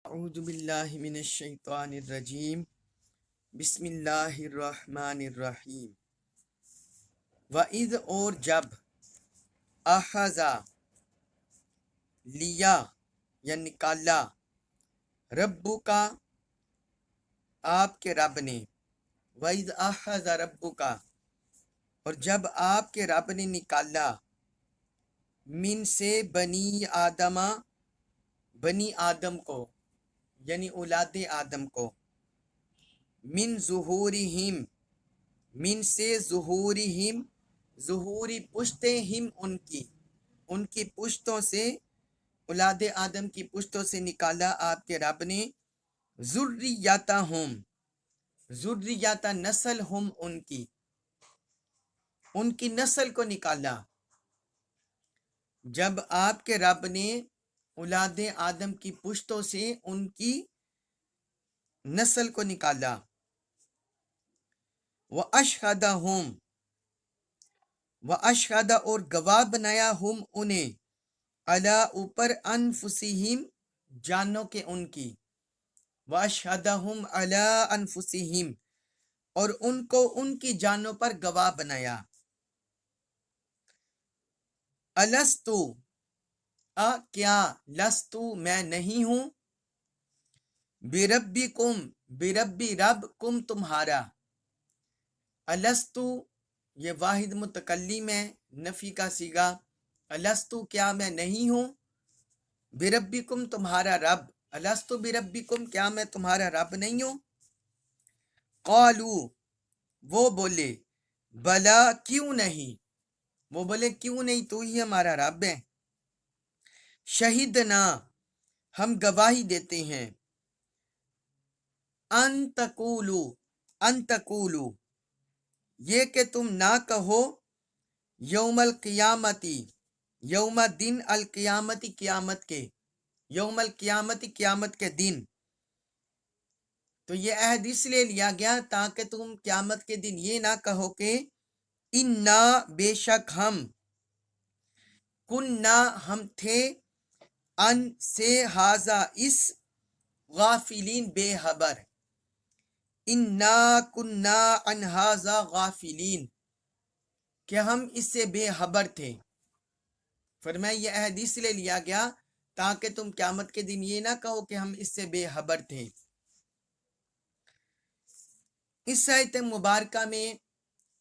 اعوذ باللہ من الشیطان الرجیم بسم اللہ الرحمن الرحیم وَإِذْ اور جب اخذا لیا یا نکالا ربو کا آپ کے رب نے وَإِذْ اخذ ربو کا اور جب آپ کے رب نے نکالا من سے بنی آدم کو یعنی اولاد آدم کو من ظہورہم من سے ظہورہم ظہوری پشتیں ہم ان کی پشتوں سے اولاد آدم کی پشتوں سے نکالا آپ کے رب نے ذریاتہم ذریات نسل ہم ان کی نسل کو نکالا جب آپ کے رب نے اولاد آدم کی پشتوں سے ان کی نسل کو نکالا وَأَشْهَدَهُمْ وَأَشْهَدَ اور گواہ بنایا ہم انہیں عَلَىٰ اوپر انفسہم جانوں کے ان کی وَأَشْهَدَهُمْ عَلَىٰ انفسہم اور ان کو ان کی جانوں پر گواہ بنایا الستو کیا لستو میں نہیں ہوں بربکم بربی رب کم تمہارا الستو یہ واحد متکلم ہے نفی کا صیغہ الستو کیا میں نہیں ہوں بربکم تمہارا رب الستو بربکم کیا میں تمہارا رب نہیں ہوں قالو وہ بولے بلا کیوں نہیں وہ بولے کیوں نہیں تو ہی ہمارا رب ہے شہیدنا ہم گواہی دیتے ہیں ان تقولو یہ کہ تم نہ کہو یوم القیامتی یوم دن القیامتی قیامت کے یوم القیامتی قیامت کے دن تو یہ عہد اس لیے لیا گیا تاکہ تم قیامت کے دن یہ نہ کہو کہ انا بے شک ہم کننا ہم تھے ان سے ہاذا اس غافلین بے خبر انا کننا ان ہاذا غافلین کہ ہم اس سے بے خبر تھے فرمایا یہ عہد اس لیے لیا گیا تاکہ تم قیامت کے دن یہ نہ کہو کہ ہم اس سے بے خبر تھے اس آیت مبارکہ میں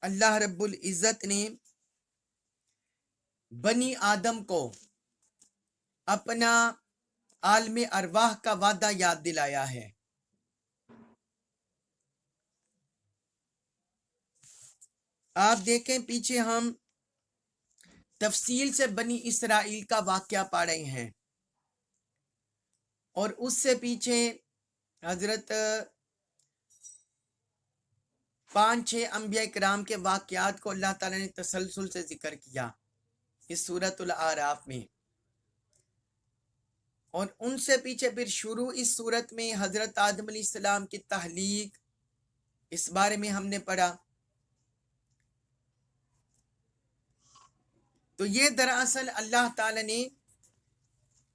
اللہ رب العزت نے بنی آدم کو اپنا عالم ارواح کا وعدہ یاد دلایا ہے آپ دیکھیں پیچھے ہم تفصیل سے بنی اسرائیل کا واقعہ پڑھ رہے ہیں اور اس سے پیچھے حضرت 5-6 انبیاء کرام کے واقعات کو اللہ تعالیٰ نے تسلسل سے ذکر کیا اس سورۃ الاعراف میں اور ان سے پیچھے پھر شروع اس سورت میں حضرت آدم علیہ السلام کی تخلیق اس بارے میں ہم نے پڑھا تو یہ دراصل اللہ تعالیٰ نے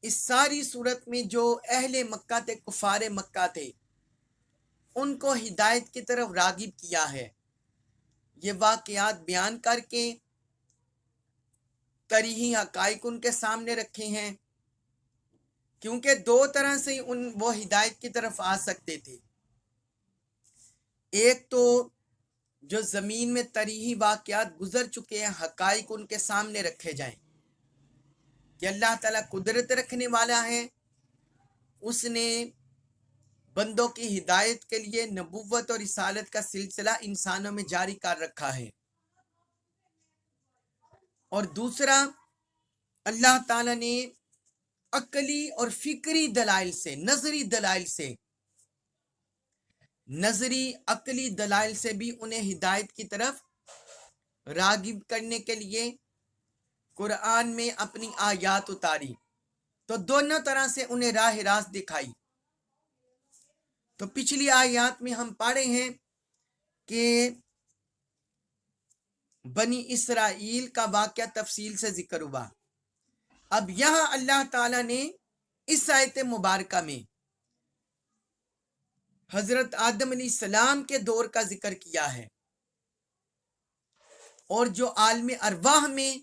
اس ساری صورت میں جو اہل مکہ تھے کفار مکہ تھے ان کو ہدایت کی طرف راغب کیا ہے یہ واقعات بیان کر کے تاریخی حقائق ان کے سامنے رکھے ہیں کیونکہ دو طرح سے وہ ہدایت کی طرف آ سکتے تھے ایک تو جو زمین میں تاریخی واقعات گزر چکے ہیں حقائق ان کے سامنے رکھے جائیں کہ اللہ تعالیٰ قدرت رکھنے والا ہے اس نے بندوں کی ہدایت کے لیے نبوت اور رسالت کا سلسلہ انسانوں میں جاری کر رکھا ہے اور دوسرا اللہ تعالیٰ نے عقلی اور فکری دلائل سے نظری عقلی دلائل سے بھی انہیں ہدایت کی طرف راغب کرنے کے لیے قرآن میں اپنی آیات اتاری تو دونوں طرح سے انہیں راہ راست دکھائی تو پچھلی آیات میں ہم پڑھے ہیں کہ بنی اسرائیل کا واقعہ تفصیل سے ذکر ہوا اب یہاں اللہ تعالیٰ نے اس آیت مبارکہ میں حضرت آدم علیہ السلام کے دور کا ذکر کیا ہے، اور جو عالم ارواح میں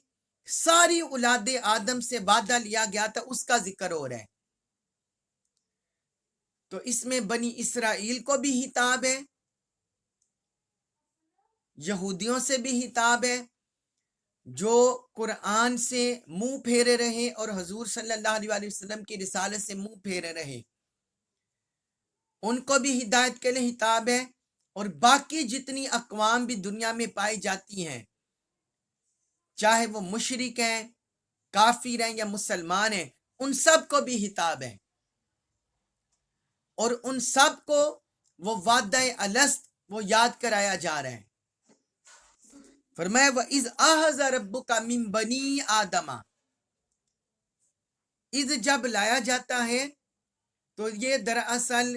ساری اولاد آدم سے وعدہ لیا گیا تھا اس کا ذکر ہو رہا ہے۔ تو اس میں بنی اسرائیل کو بھی خطاب ہے، یہودیوں سے بھی خطاب ہے، جو قرآن سے منہ پھیرے رہے اور حضور صلی اللہ علیہ وسلم کی رسالت سے منہ پھیرے رہے، ان کو بھی ہدایت کے لیے خطاب ہے، اور باقی جتنی اقوام بھی دنیا میں پائی جاتی ہیں، چاہے وہ مشرک ہیں، کافر ہیں یا مسلمان ہیں، ان سب کو بھی خطاب ہے، اور ان سب کو وہ وعدہ الست وہ یاد کرایا جا رہا ہے۔ فرمایا وَإِذْ أَخَذَ رَبُّكَ مِن بَنِي آدَمَ، اذ جب لایا جاتا ہے تو یہ دراصل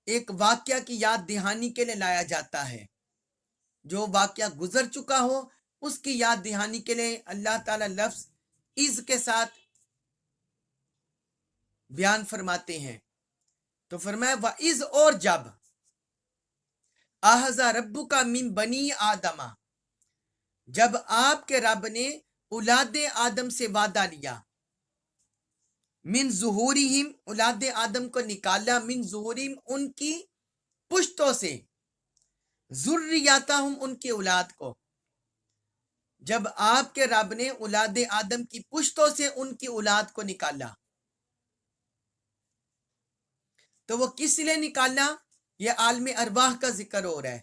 ایک واقعہ کی یاد دہانی کے لیے لایا جاتا ہے، جو واقعہ گزر چکا ہو اس کی یاد دہانی کے لیے اللہ تعالیٰ لفظ اذ کے ساتھ بیان فرماتے ہیں۔ تو فرمایا وَإِذْ، اور جب، أَخَذَ رَبُّكَ مِن بَنِي آدَمَ، جب آپ کے رب نے اولاد آدم سے وعدہ لیا، من ظہورہم، اولاد آدم کو نکالا، من ظہورہم ان کی پشتوں سے، ذریاتہم ان کی اولاد کو، جب آپ کے رب نے اولاد آدم کی پشتوں سے ان کی اولاد کو نکالا، تو وہ کس لیے نکالا؟ یہ عالم ارواح کا ذکر ہو رہا ہے،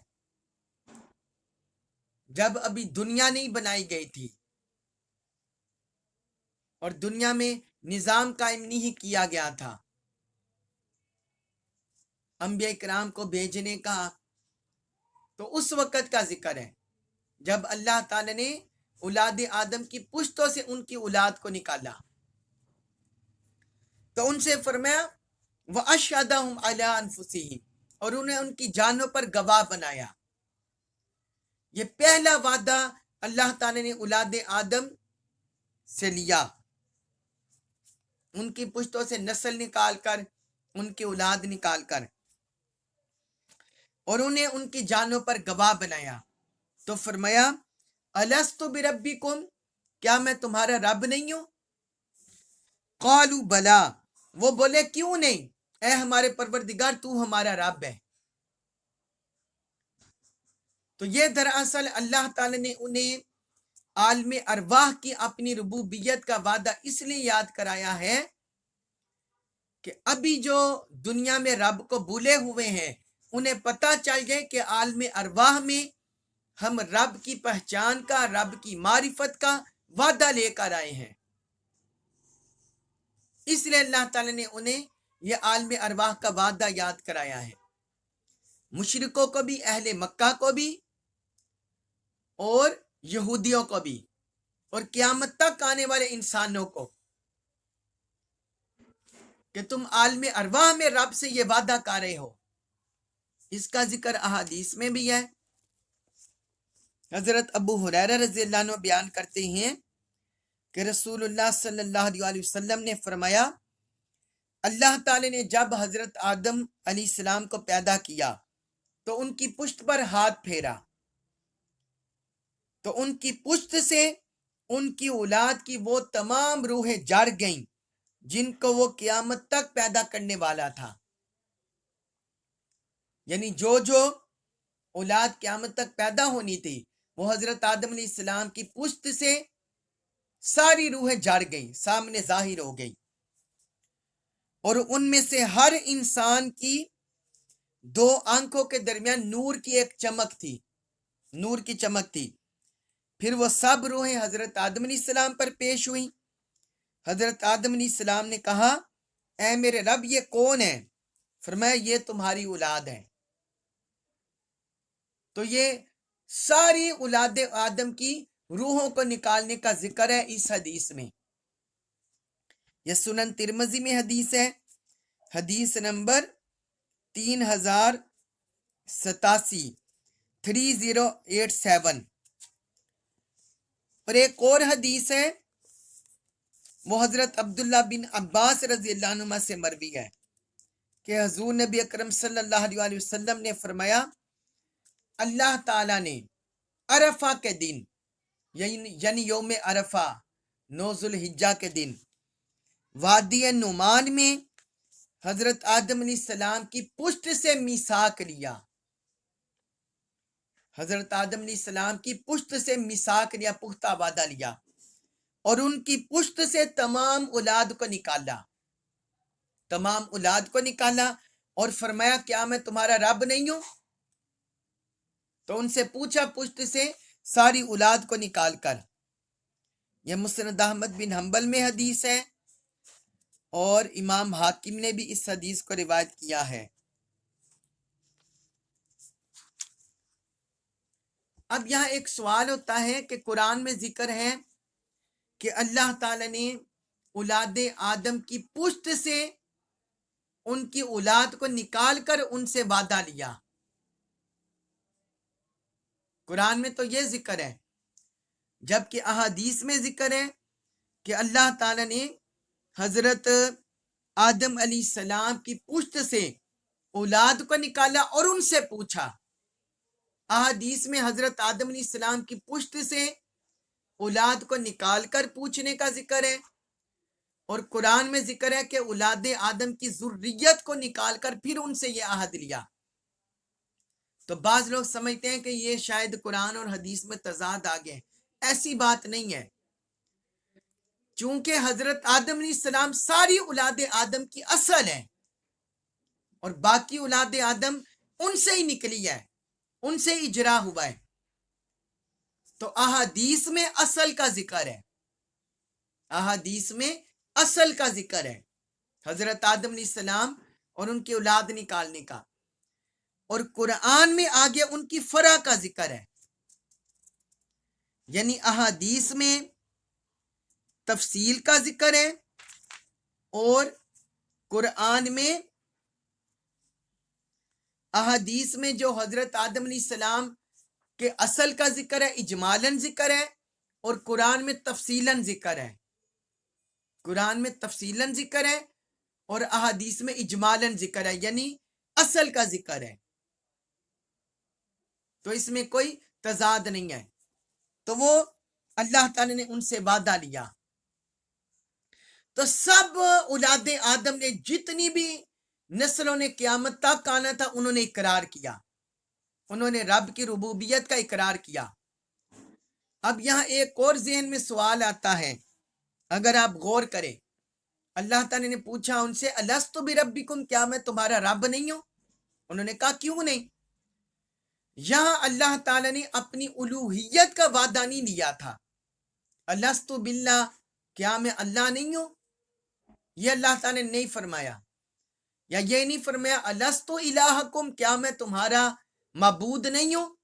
جب ابھی دنیا نہیں بنائی گئی تھی اور دنیا میں نظام قائم نہیں کیا گیا تھا انبیاء کرام کو بھیجنے کا، تو اس وقت کا ذکر ہے جب اللہ تعالی نے اولاد آدم کی پشتوں سے ان کی اولاد کو نکالا، تو ان سے فرمایا وَأَشْهَدَهُمْ عَلَىٰ أَنفُسِهِمْ، اور انہیں ان کی جانوں پر گواہ بنایا۔ یہ پہلا وعدہ اللہ تعالی نے اولاد آدم سے لیا، ان کی پشتوں سے نسل نکال کر، ان کی اولاد نکال کر، اور انہیں ان کی جانوں پر گواہ بنایا۔ تو فرمایا الست بربکم، کیا میں تمہارا رب نہیں ہوں؟ قالوا بلا، وہ بولے کیوں نہیں، اے ہمارے پروردگار تو ہمارا رب ہے۔ تو یہ دراصل اللہ تعالی نے انہیں عالم ارواح کی اپنی ربوبیت کا وعدہ اس لیے یاد کرایا ہے کہ ابھی جو دنیا میں رب کو بھولے ہوئے ہیں انہیں پتہ چل جائے کہ عالم ارواح میں ہم رب کی پہچان کا، رب کی معرفت کا وعدہ لے کر آئے ہیں۔ اس لیے اللہ تعالی نے انہیں یہ عالم ارواح کا وعدہ یاد کرایا ہے، مشرکوں کو بھی، اہل مکہ کو بھی، اور یہودیوں کو بھی، اور قیامت تک آنے والے انسانوں کو، کہ تم عالم ارواح میں رب سے یہ وعدہ کر رہے ہو۔ اس کا ذکر احادیث میں بھی ہے۔ حضرت ابو ہریرہ رضی اللہ عنہ بیان کرتے ہیں کہ رسول اللہ صلی اللہ علیہ وسلم نے فرمایا اللہ تعالی نے جب حضرت آدم علیہ السلام کو پیدا کیا تو ان کی پشت پر ہاتھ پھیرا، تو ان کی پشت سے ان کی اولاد کی وہ تمام روحیں جڑ گئیں جن کو وہ قیامت تک پیدا کرنے والا تھا۔ یعنی جو جو اولاد قیامت تک پیدا ہونی تھی وہ حضرت آدم علیہ السلام کی پشت سے ساری روحیں جڑ گئیں، سامنے ظاہر ہو گئی، اور ان میں سے ہر انسان کی دو آنکھوں کے درمیان نور کی ایک چمک تھی، نور کی چمک تھی۔ پھر وہ سب روحیں حضرت آدم علیہ السلام پر پیش ہوئیں۔ حضرت آدم علیہ السلام نے کہا اے میرے رب یہ کون ہے؟ فرمایا یہ تمہاری اولاد ہے۔ تو یہ ساری اولاد آدم کی روحوں کو نکالنے کا ذکر ہے اس حدیث میں۔ یہ سنن ترمذی میں حدیث ہے، حدیث نمبر 3087، 3087۔ اور ایک اور حدیث ہے، وہ حضرت عبداللہ بن عباس رضی اللہ عنہ سے مروی ہے کہ حضور نبی اکرم صلی اللہ علیہ وسلم نے فرمایا اللہ تعالیٰ نے عرفہ کے دن یعنی یوم عرفہ 9 ذوالحجہ کے دن وادی نعمان میں حضرت آدم علیہ السلام کی پشت سے میثاق لیا. حضرت آدم علیہ السلام کی پشت سے میثاق لیا، پختہ وعدہ لیا، اور ان کی پشت سے تمام اولاد کو نکالا، تمام اولاد کو نکالا اور فرمایا کیا میں تمہارا رب نہیں ہوں؟ تو ان سے پوچھا پشت سے ساری اولاد کو نکال کر. یہ مسند احمد بن حنبل میں حدیث ہے اور امام حاکم نے بھی اس حدیث کو روایت کیا ہے. اب یہاں ایک سوال ہوتا ہے کہ قرآن میں ذکر ہے کہ اللہ تعالیٰ نے اولاد آدم کی پشت سے ان کی اولاد کو نکال کر ان سے وعدہ لیا. قرآن میں تو یہ ذکر ہے، جبکہ احادیث میں ذکر ہے کہ اللہ تعالیٰ نے حضرت آدم علیہ السلام کی پشت سے اولاد کو نکالا اور ان سے پوچھا. احادیث میں حضرت آدم علیہ السلام کی پشت سے اولاد کو نکال کر پوچھنے کا ذکر ہے، اور قرآن میں ذکر ہے کہ اولاد آدم کی ذریت کو نکال کر پھر ان سے یہ عہد لیا. تو بعض لوگ سمجھتے ہیں کہ یہ شاید قرآن اور حدیث میں تضاد آ گئے. ایسی بات نہیں ہے، چونکہ حضرت آدم علیہ السلام ساری اولاد آدم کی اصل ہے اور باقی اولاد آدم ان سے ہی نکلی ہے، ان سے اجرا ہوا ہے. تو احادیث میں اصل کا ذکر ہے، احادیث میں اصل کا ذکر ہے حضرت آدم علیہ السلام اور ان کی اولاد نکالنے کا، اور قرآن میں آگے ان کی فرع کا ذکر ہے. یعنی احادیث میں تفصیل کا ذکر ہے اور قرآن میں احادیث میں جو حضرت آدم علیہ السلام کے اصل کا ذکر ہے اجمالاً ذکر ہے، اور قرآن میں تفصیلاً ذکر ہے. قرآن میں تفصیلاً ذکر ہے اور احادیث میں اجمالاً ذکر ہے، یعنی اصل کا ذکر ہے. تو اس میں کوئی تضاد نہیں ہے. تو وہ اللہ تعالی نے ان سے وعدہ لیا. تو سب اولاد آدم نے جتنی بھی نسلوں نے قیامت تک آنا تھا انہوں نے اقرار کیا، انہوں نے رب کی ربوبیت کا اقرار کیا. اب یہاں ایک اور ذہن میں سوال آتا ہے، اگر آپ غور کریں، اللہ تعالی نے پوچھا ان سے الستو بربکم، کیا میں تمہارا رب نہیں ہوں؟ انہوں نے کہا کیوں نہیں. یہاں اللہ تعالی نے اپنی الوہیت کا وعدہ نہیں لیا تھا. الستو باللہ، کیا میں اللہ نہیں ہوں؟ یہ اللہ تعالی نے نہیں فرمایا. یا یہ نہیں فرمایا الستو الہکم، کیا میں تمہارا معبود نہیں ہوں،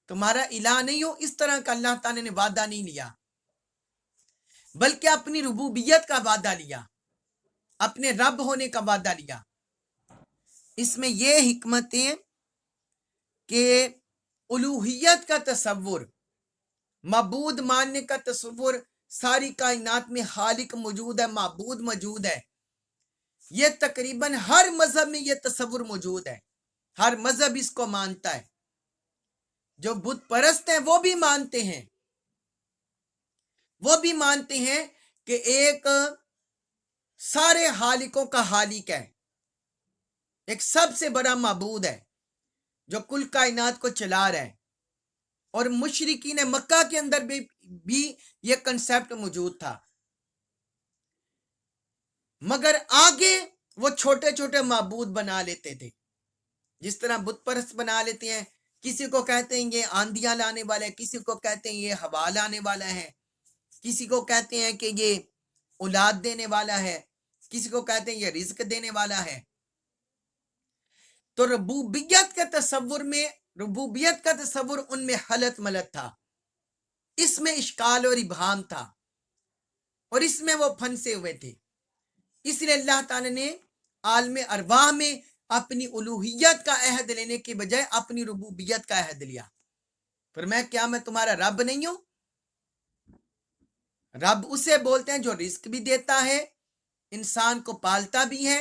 تمہارا الہ نہیں ہوں. اس طرح کا اللہ تعالی نے وعدہ نہیں لیا، بلکہ اپنی ربوبیت کا وعدہ لیا، اپنے رب ہونے کا وعدہ لیا. اس میں یہ حکمت ہے کہ الوہیت کا تصور، معبود ماننے کا تصور، ساری کائنات میں خالق موجود ہے، معبود موجود ہے، یہ تقریباً ہر مذہب میں یہ تصور موجود ہے. ہر مذہب اس کو مانتا ہے. جو بت پرست ہیں وہ بھی مانتے ہیں، وہ بھی مانتے ہیں کہ ایک سارے خالقوں کا خالق ہے، ایک سب سے بڑا معبود ہے جو کل کائنات کو چلا رہا ہے. اور مشرکین مکہ کے اندر بھی یہ کنسیپٹ موجود تھا، مگر آگے وہ چھوٹے چھوٹے معبود بنا لیتے تھے. جس طرح بت پرست بنا لیتے ہیں، کسی کو کہتے ہیں یہ آندیاں لانے والا ہے، کسی کو کہتے ہیں یہ ہوا لانے والا ہے، کسی کو کہتے ہیں کہ یہ اولاد دینے والا ہے، کسی کو کہتے ہیں یہ رزق دینے والا ہے. تو ربوبیت کا تصور ان میں خلط ملط تھا، اس میں اشکال اور ابہام تھا، اور اس میں وہ پھنسے ہوئے تھے. اس لیے اللہ تعالی نے عالم ارواح میں اپنی الوہیت کا عہد لینے کے بجائے اپنی ربوبیت کا عہد لیا. فرمایا کیا میں تمہارا رب نہیں ہوں؟ رب اسے بولتے ہیں جو رزق بھی دیتا ہے، انسان کو پالتا بھی ہے،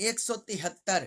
173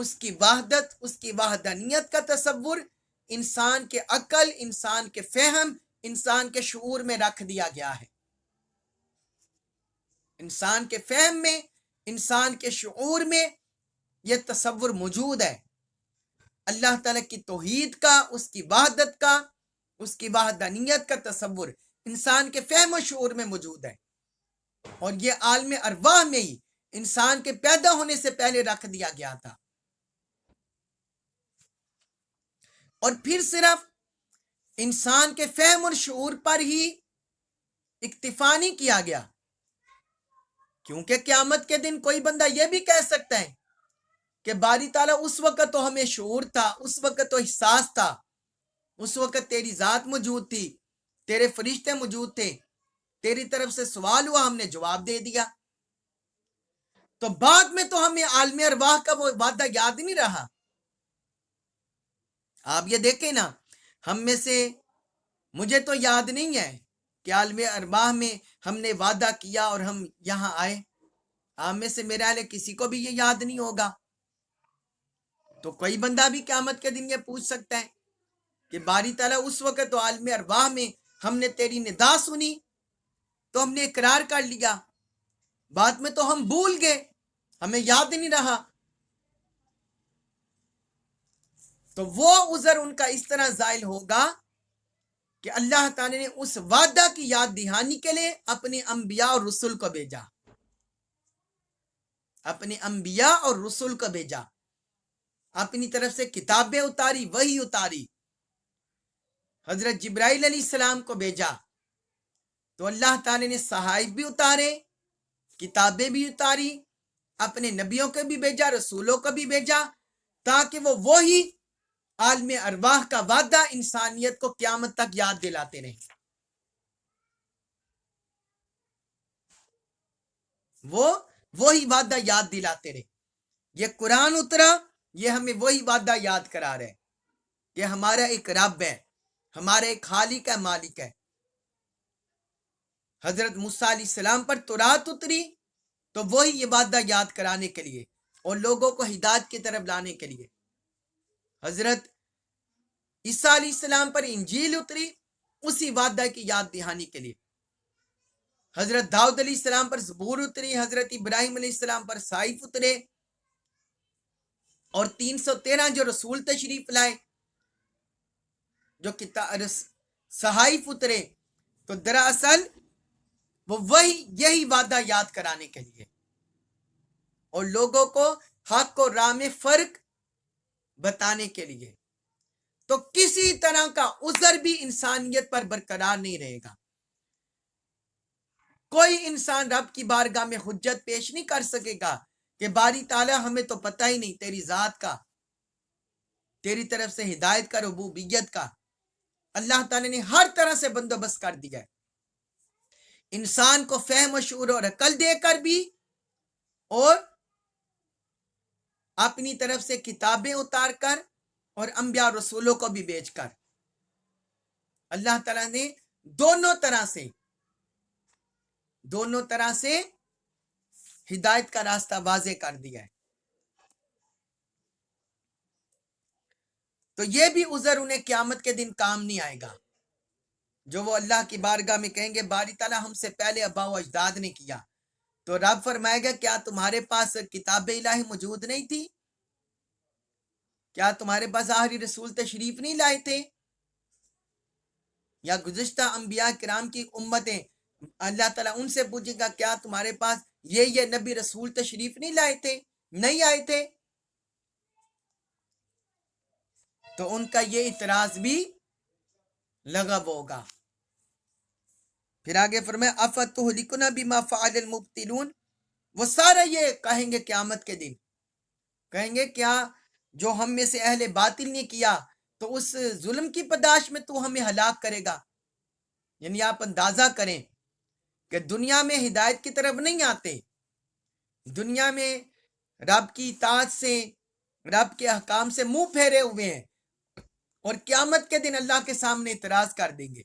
اس کی وحدت، اس کی وحدانیت کا تصور انسان کے عقل، انسان کے فہم، انسان کے شعور میں رکھ دیا گیا ہے۔ انسان کے فہم میں، انسان کے شعور میں یہ تصور موجود ہے، اللہ تعالیٰ کی توحید کا، اس کی وحدت کا، اس کی وحدانیت کا تصور انسان کے فہم و شعور میں موجود ہے، اور یہ عالم ارواح میں ہی انسان کے پیدا ہونے سے پہلے رکھ دیا گیا تھا۔ اور پھر صرف انسان کے فہم اور شعور پر ہی اکتفا نہیں کیا گیا، کیونکہ قیامت کے دن کوئی بندہ یہ بھی کہہ سکتا ہے کہ باری تعالیٰ اس وقت تو ہمیں شعور تھا، اس وقت تو احساس تھا، اس وقت تیری ذات موجود تھی، تیرے فرشتے موجود تھے، تیری طرف سے سوال ہوا، ہم نے جواب دے دیا، تو بعد میں تو ہمیں عالم ارواح کا وہ وعدہ یاد نہیں رہا۔ آپ یہ دیکھیں نا، ہم میں سے مجھے تو یاد نہیں ہے کہ عالم ارواح میں ہم نے وعدہ کیا اور ہم یہاں آئے، آپ میں سے میرے اہل کسی کو بھی یہ یاد نہیں ہوگا۔ تو کوئی بندہ بھی قیامت کے دن یہ پوچھ سکتا ہے کہ باری تعالیٰ اس وقت تو عالم ارواح میں ہم نے تیری ندا سنی تو ہم نے اقرار کر لیا، بعد میں تو ہم بھول گئے، ہمیں یاد نہیں رہا۔ تو وہ عذر ان کا اس طرح زائل ہوگا کہ اللہ تعالی نے اس وعدہ کی یاد دہانی کے لیے اپنے انبیاء اور رسول کو بھیجا، اپنے انبیاء اور رسول کو بھیجا، اپنی طرف سے کتابیں اتاری، وحی اتاری، حضرت جبرائیل علیہ السلام کو بھیجا، تو اللہ تعالی نے صحائف بھی اتارے، کتابیں بھی اتاری، اپنے نبیوں کو بھی بھیجا، رسولوں کو بھی بھیجا، تاکہ وہ وہی عالم ارواح کا وعدہ انسانیت کو قیامت تک یاد دلاتے رہیں۔ وہی وعدہ یاد دلاتے رہے۔ یہ قرآن اترا، یہ ہمیں وہی وعدہ یاد کرا رہے کہ ہمارا ایک رب ہے، ہمارا ایک خالق ہے، مالک ہے۔ حضرت موسیٰ علیہ السلام پر تورات اتری تو وہی یہ وعدہ یاد کرانے کے لیے اور لوگوں کو ہدایت کی طرف لانے کے لیے۔ حضرت عیسیٰ علیہ السلام پر انجیل اتری اسی وعدہ کی یاد دہانی کے لیے۔ حضرت داؤد علیہ السلام پر زبور اتری، حضرت ابراہیم علیہ السلام پر صحائف اترے، اور 313 جو رسول تشریف لائے، جو صحائف اترے، تو دراصل وہ یہی وعدہ یاد کرانے کے لیے اور لوگوں کو حق اور راہ میں فرق بتانے کے لیے۔ تو کسی طرح کا عذر بھی انسانیت پر برقرار نہیں رہے گا۔ کوئی انسان رب کی بارگاہ میں حجت پیش نہیں کر سکے گا کہ باری تعالیٰ ہمیں تو پتہ ہی نہیں تیری ذات کا، تیری طرف سے ہدایت کا، ربوبیت کا۔ اللہ تعالیٰ نے ہر طرح سے بندوبست کر دیا ہے، انسان کو فہم و شعور اور عقل دے کر بھی، اور اپنی طرف سے کتابیں اتار کر، اور انبیاء رسولوں کو بھی بھیج کر اللہ تعالیٰ نے دونوں طرح سے ہدایت کا راستہ واضح کر دیا ہے۔ تو یہ بھی عذر انہیں قیامت کے دن کام نہیں آئے گا، جو وہ اللہ کی بارگاہ میں کہیں گے باری تعالیٰ ہم سے پہلے آباء و اجداد نے کیا، تو رب فرمائے گا کیا تمہارے پاس کتاب الہی موجود نہیں تھی؟ کیا تمہارے پاس آخری رسول تشریف نہیں لائے تھے؟ یا گزشتہ انبیاء کرام کی امتیں، اللہ تعالیٰ ان سے پوچھے گا کیا تمہارے پاس یہ نبی رسول تشریف نہیں لائے تھے، نہیں آئے تھے؟ تو ان کا یہ اعتراض بھی لغو ہوگا۔ پھر آگے فرمایا افتہلکنا بما فعل المبطلون، وہ سارا یہ کہیں گے قیامت کے دن، کہیں گے کیا جو ہم میں سے اہل باطل نے کیا تو اس ظلم کی پاداش میں تو ہمیں ہلاک کرے گا۔ یعنی آپ اندازہ کریں کہ دنیا میں ہدایت کی طرف نہیں آتے، دنیا میں رب کی اطاعت سے، رب کے احکام سے منہ پھیرے ہوئے ہیں، اور قیامت کے دن اللہ کے سامنے اعتراض کر دیں گے،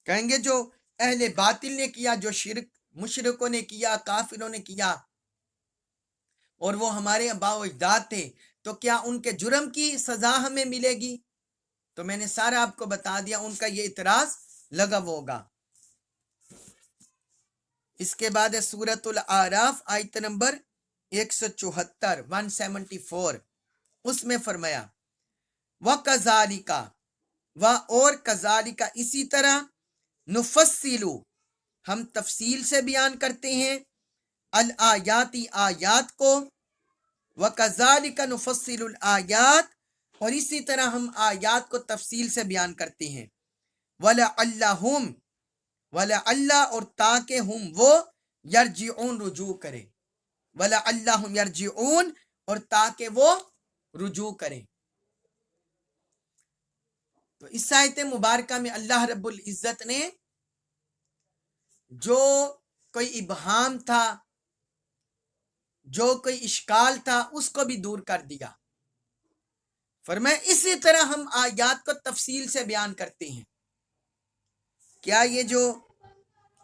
کہیں گے جو اہل باطل نے کیا، جو شرک مشرکوں نے کیا، کافروں نے کیا، اور وہ ہمارے آباء و اجداد تھے، تو کیا ان کے جرم کی سزا ہمیں ملے گی؟ تو میں نے سارا آپ کو بتا دیا، ان کا یہ اعتراض لغو ہوگا۔ اس کے بعد ہے سورۃ الاعراف آیت نمبر 174 174، اس میں فرمایا وَكَذَلِكَ اور کذالک اسی طرح نفصل ہم تفصیل سے بیان کرتے ہیں الآیاتی آیات کو، وَكَذَلِكَ نُفَصِّلُ الْآيَاتِ اور اسی طرح ہم آیات کو تفصیل سے بیان کرتے ہیں، وَلَعَلَّهُمْ اور تاکہ ہم وہ یرجعون رجوع کریں، وَلَعَلَّهُمْ یرجعون اور تاکہ وہ رجوع کریں۔ تو اس آیت مبارکہ میں اللہ رب العزت نے جو کوئی ابہام تھا، جو کوئی اشکال تھا، اس کو بھی دور کر دیا۔ فرمایا اسی طرح ہم آیات کو تفصیل سے بیان کرتے ہیں۔ کیا یہ جو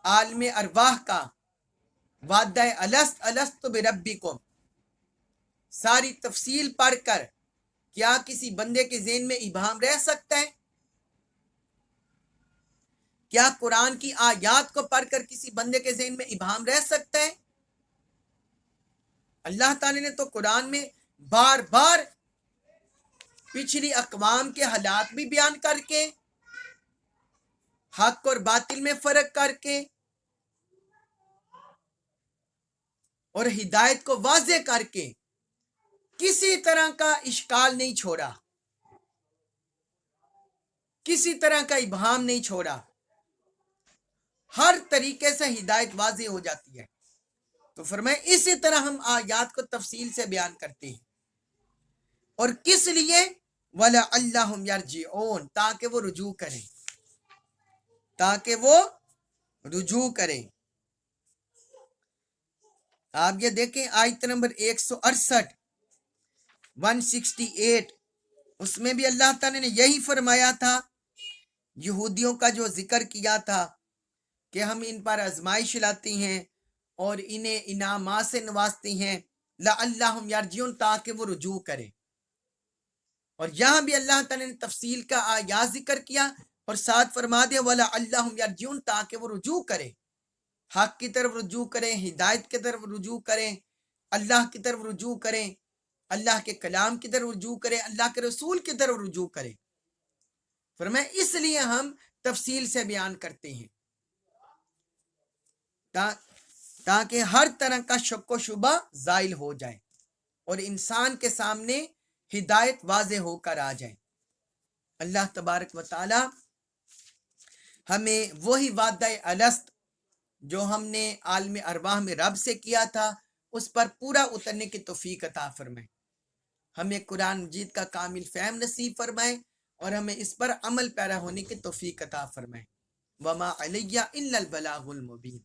عالم ارواح کا وعدہ الست بربکم ساری تفصیل پڑھ کر کیا کسی بندے کے ذہن میں ابہام رہ سکتا ہے؟ کیا قرآن کی آیات کو پڑھ کر کسی بندے کے ذہن میں ابہام رہ سکتا ہے؟ اللہ تعالی نے تو قرآن میں بار بار پچھلی اقوام کے حالات بھی بیان کر کے، حق اور باطل میں فرق کر کے، اور ہدایت کو واضح کر کے کسی طرح کا اشکال نہیں چھوڑا، کسی طرح کا ابہام نہیں چھوڑا، ہر طریقے سے ہدایت واضح ہو جاتی ہے۔ تو فرمائے اسی طرح ہم آیات کو تفصیل سے بیان کرتے ہیں، اور کس لیے؟ وَلَعَلَّهُمْ يَرْجِعُونَ تاکہ وہ رجوع کریں، تاکہ وہ رجوع کریں۔ آپ یہ دیکھیں آیت نمبر 168 168، اس میں بھی اللہ تعالی نے یہی فرمایا تھا، یہودیوں کا جو ذکر کیا تھا کہ ہم ان پر آزمائش لاتے ہیں اور انہیں انعامات سے نوازتے ہیں، لعلہم یرجعون تاکہ وہ رجوع کریں۔ اور یہاں بھی اللہ تعالی نے تفصیل کا آیات ذکر کیا اور ساتھ فرما دیا وَلَعَلَّهُمْ یرجعون تاکہ وہ رجوع کریں، حق کی طرف رجوع کریں، ہدایت کی طرف رجوع کریں، اللہ کی طرف رجوع کریں، اللہ کے کلام کی طرف رجوع کریں، اللہ کے رسول کی طرف رجوع کریں۔ فرمایا اس لیے ہم تفصیل سے بیان کرتے ہیں تاکہ ہر طرح کا شک و شبہ زائل ہو جائے اور انسان کے سامنے ہدایت واضح ہو کر آ جائے۔ اللہ تبارک و تعالی ہمیں وہی وعدہ الست جو ہم نے عالم ارواح میں رب سے کیا تھا اس پر پورا اترنے کی توفیق عطا فرمائے، ہمیں قرآن مجید کا کامل فہم نصیب فرمائے اور ہمیں اس پر عمل پیرا ہونے کی توفیق عطا فرمائے۔ وما علیہ الا البلاغ المبین۔